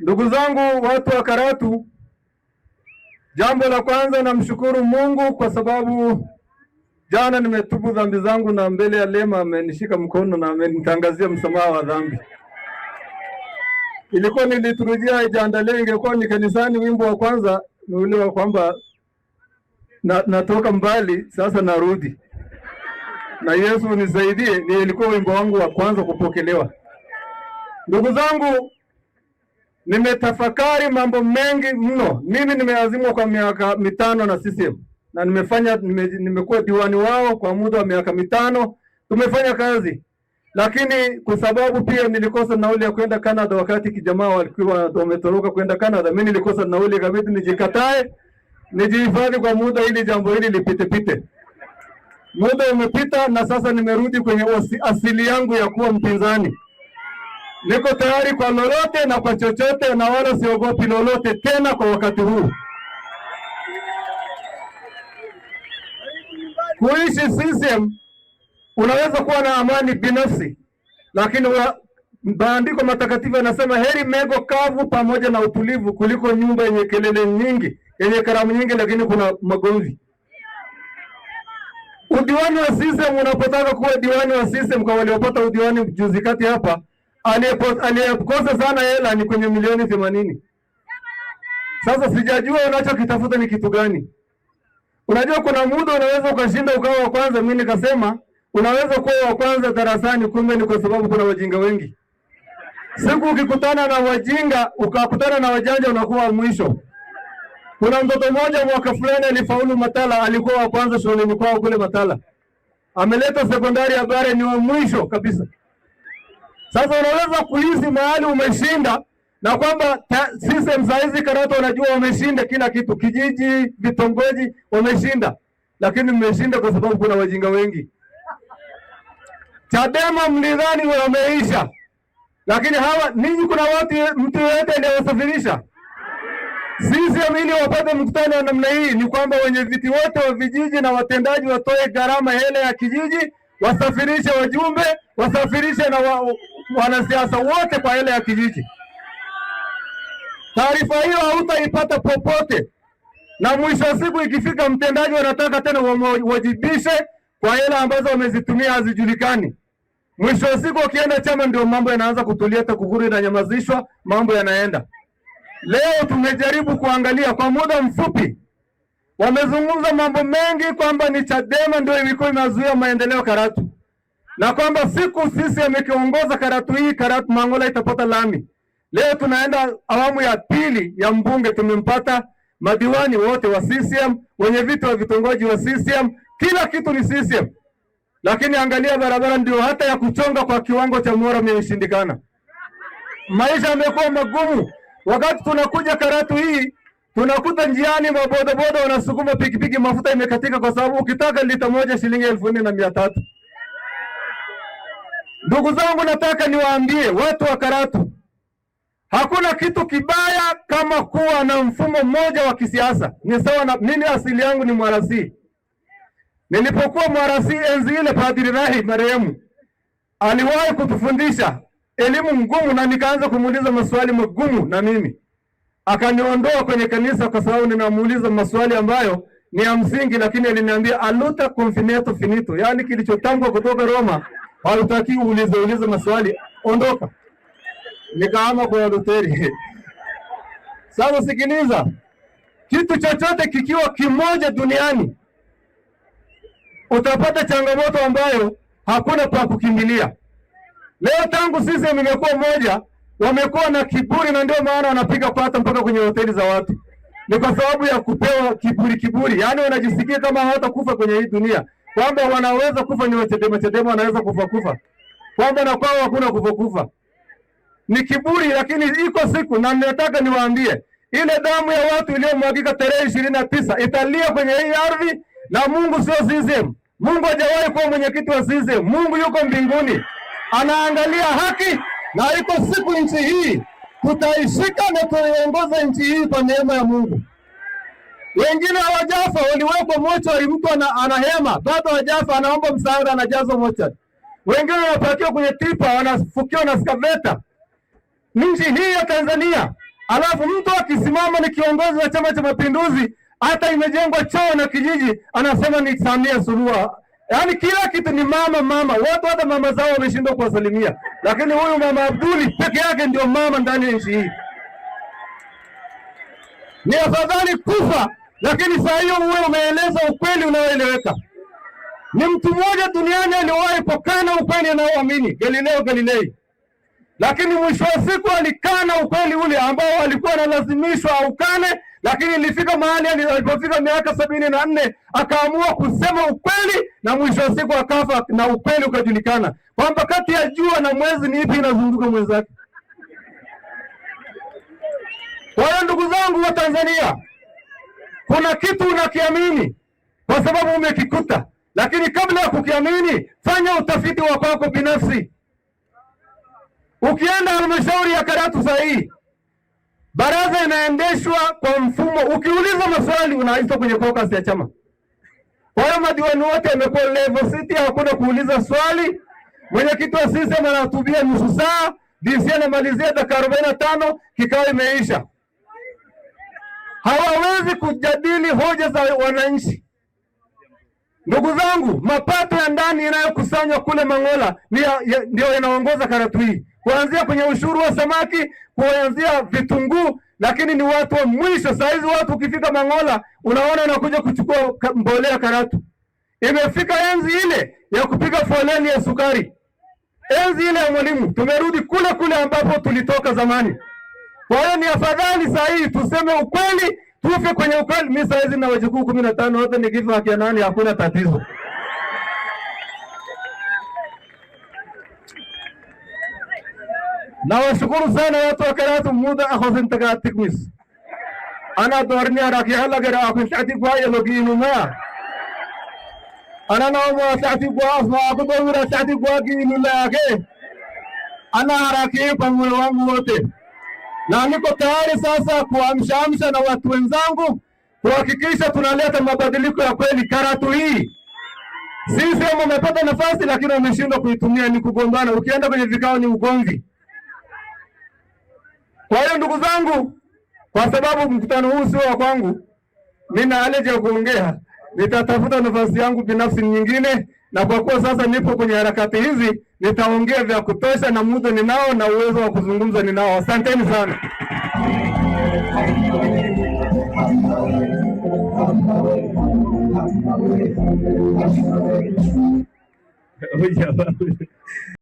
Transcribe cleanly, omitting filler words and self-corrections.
Ndugu zangu watu wa Karatu, jambo la kwanza namshukuru Mungu kwa sababu jana nimetubu dhambi zangu na mbele ya Lema amenishika mkono na amenitangazia msamaha wa dhambi. Ilikuwa niliturujia ijaandalia ingekuwa ni kanisani, wimbo wa kwanza ni ule wa kwamba natoka mbali sasa narudi. Na Yesu nisaidie, ni ilikuwa wimbo wangu wa kwanza kupokelewa. Ndugu zangu, nimetafakari mambo mengi mno. Mimi nimeazimwa kwa miaka 5 na CCM. Na nimekuwa diwani wao kwa muda wa miaka 5. Tumefanya kazi. Lakini kwa sababu pia nilikosa nauli ya kwenda Canada wakati kijamaa walikuwa wametoroka kwenda Canada, mimi nilikosa nauli, kabidi nijikatae, nijihifadhi kwa muda ili jambo hili lipite. Muda umepita na sasa nimerudi kwenye asili yangu ya kuwa mpinzani. Niko tayari kwa lolote na kwa chochote na wala siogopi lolote tena kwa wakati huu. Kuishi CCM unaweza kuwa na amani binafsi, lakini maandiko matakatifu yanasema heri mego kavu pamoja na utulivu kuliko nyumba yenye kelele nyingi, yenye karamu nyingi lakini kuna magomvi. Udiwani wa CCM, unapotaka kuwa diwani wa CCM, kwa waliopata udiwani juzi kati hapa, aliyekosa sana hela ni kwenye milioni 80. Sasa sijajua unachokitafuta ni kitu gani. Unajua kuna muda unaweza ukashinda ukawa wa kwanza. Mimi nikasema unaweza kuwa wa kwanza darasani, kumbe ni kwa sababu kuna wajinga wengi. Siku ukikutana na wajinga ukakutana na wajanja unakuwa wa mwisho. Kuna mtoto mmoja mwaka fulani alifaulu Matala, alikuwa wa kwanza shuleni kwao kule Matala. Ameleta sekondari ya Bare, ni wa mwisho kabisa. Sasa unaweza kuhisi mahali umeshinda na kwamba CCM saizi Karatu wanajua wameshinda kila kitu, kijiji, vitongoji wameshinda, lakini mmeshinda kwa sababu kuna wajinga wengi. Chadema mlidhani wameisha, lakini hawa ninyi kuna mtu yote aliyewasafirisha. CCM ili wapate mkutano wa namna hii ni kwamba wenye viti wote wa vijiji na watendaji watoe gharama hele ya kijiji, wasafirishe wajumbe, wasafirishe na wanasiasa wote kwa hele ya kijiji. Taarifa hiyo hautaipata popote. Na mwisho wa siku ikifika mtendaji wanataka tena wajibishe kwa hele ambazo wamezitumia hazijulikani. Mwisho wa siku ukienda chama ndio mambo yanaanza kutulia, TAKUKURU inanyamazishwa, mambo yanaenda. Leo tumejaribu kuangalia kwa muda mfupi. Wamezungumza mambo mengi kwamba ni Chadema ndio ilikuwa inazuia maendeleo Karatu. Na kwamba siku sisi amekiongoza Karatu hii, Karatu Mangola itapata lami. Leo tunaenda awamu ya pili ya mbunge, tumempata madiwani wote wa CCM, wenye viti wa vitongoji wa CCM, kila kitu ni CCM. Lakini angalia barabara ndio hata ya kuchonga kwa kiwango cha Mora imeshindikana. Maisha yamekuwa magumu. Wakati tunakuja Karatu hii, tunakuta njiani mabodaboda wanasukuma pikipiki, mafuta imekatika kwa sababu ukitaka lita moja shilingi 4,300. Ndugu zangu, nataka niwaambie watu wa Karatu, hakuna kitu kibaya kama kuwa na mfumo mmoja wa kisiasa. Ni sawa na mimi, asili yangu ni Mwarasi. Nilipokuwa Mwarasi enzi ile, Padri Rahib marehemu aliwahi kutufundisha elimu ngumu na nikaanza kumuuliza maswali magumu, na mimi akaniondoa kwenye kanisa kwa sababu ninamuuliza maswali ambayo ni ya msingi, lakini aliniambia aluta confineto finito, yani kilichotangwa kutoka Roma hautaki uulize maswali, ondoka. Nikaama kwa Luteri. Sasa sikiliza, kitu chochote kikiwa kimoja duniani utapata changamoto ambayo hakuna pa kukimbilia. Leo tangu sisi imekuwa moja, wamekuwa na kiburi, na ndio maana wanapiga pata mpaka kwenye hoteli za watu. Ni kwa sababu ya kupewa kiburi. Yaani wanajisikia kama hawatakufa kwenye hii dunia, kwamba wanaweza kufa ni Chadema wanaweza kufa. Kwamba na kwao hakuna kufa. Ni kiburi, lakini iko siku, na nataka niwaambie, ile damu ya watu iliyomwagika tarehe 29 italia kwenye hii ardhi, na Mungu sio CCM. Mungu hajawahi kuwa mwenyekiti wa CCM. Mungu yuko mbinguni, anaangalia haki, na iko siku nchi hii tutaishika na tuiongoza nchi hii kwa neema ya Mungu. Wengine hawajafa, waliwekwa mochari, mtu anahema bado hajafa, anaomba msaada, anajazwa mochari. Wengine wanapakiwa kwenye tipa, wanafukiwa na skaveta. Nchi hii ya Tanzania Alafu mtu akisimama ni kiongozi wa Chama cha Mapinduzi, hata imejengwa choo na kijiji, anasema ni Samia Suluhu. Yaani kila kitu ni mama. Watu hata mama zao wameshindwa kuwasalimia, lakini huyu mama Abduli peke yake ndio mama ndani ya nchi hii. Ni afadhali kufa, lakini saa hiyo uwe umeeleza ukweli unaoeleweka. Ni mtu mmoja duniani aliwahi kukana ukweli anaoamini, Galileo Galilei, lakini mwisho wa siku alikana ukweli ule ambao alikuwa analazimishwa aukane, lakini ilifika mahali alipofika miaka 74 akaamua kusema ukweli, na mwisho wa siku akafa na ukweli ukajulikana kwamba kati ya jua na mwezi ni ipi inazunguka mwenzake. Kwa hiyo ndugu zangu wa Tanzania, kuna kitu unakiamini kwa sababu umekikuta, lakini kabla ya kukiamini fanya utafiti wa kwako binafsi. Ukienda halmashauri ya Karatu sahihi, baraza inaendeshwa kwa mfumo, ukiuliza maswali unaitwa kwenye caucus ya chama. Kwa hiyo madiwani wote wamekuwa level city, hakuna kuuliza swali. Mwenyekiti wa CCM anahutubia nusu saa, DC anamalizia dakika 45, kikao imeisha. Hawawezi kujadili hoja za wananchi. Ndugu zangu, mapato ya ndani yanayokusanywa kule Mang'ola ndio yanaongoza Karatu hii, kuanzia kwenye ushuru wa samaki, kuanzia vitunguu, lakini ni watu wa mwisho. Saa hizi watu ukifika Mang'ola unaona unakuja kuchukua mbolea Karatu. Imefika enzi ile ya kupiga foleni ya sukari, enzi ile ya Mwalimu. Tumerudi kule ambapo tulitoka zamani. Kwa hiyo ni afadhali saa hii tuseme ukweli, tufe kwenye ukweli. Mimi saa hizi na wajukuu 15 wote nikifa haki ya nani, hakuna tatizo. Na washukuru sana watu wa Karatu, muda akhozin tagatikmis. Ana dorni araki hala gara akhun taati kwa yeloginu ma. Ana nauma taati kwa asma akudora taati kwa ginu lake. Ana haraki pamoja wangu wote. Na niko tayari sasa kuamsha na watu wenzangu kuhakikisha tunaleta mabadiliko ya kweli Karatu hii. Sisi wamepata nafasi lakini wameshindwa kuitumia, ni kugombana. Ukienda kwenye vikao ni ugomvi. Kwa hiyo ndugu zangu, kwa sababu mkutano huu sio wa kwangu, mimi naaleje kuongea, nitatafuta nafasi yangu binafsi nyingine, na kwa kuwa sasa nipo kwenye harakati hizi, nitaongea vya kutosha na muda ninao na uwezo wa kuzungumza ninao. Asanteni sana.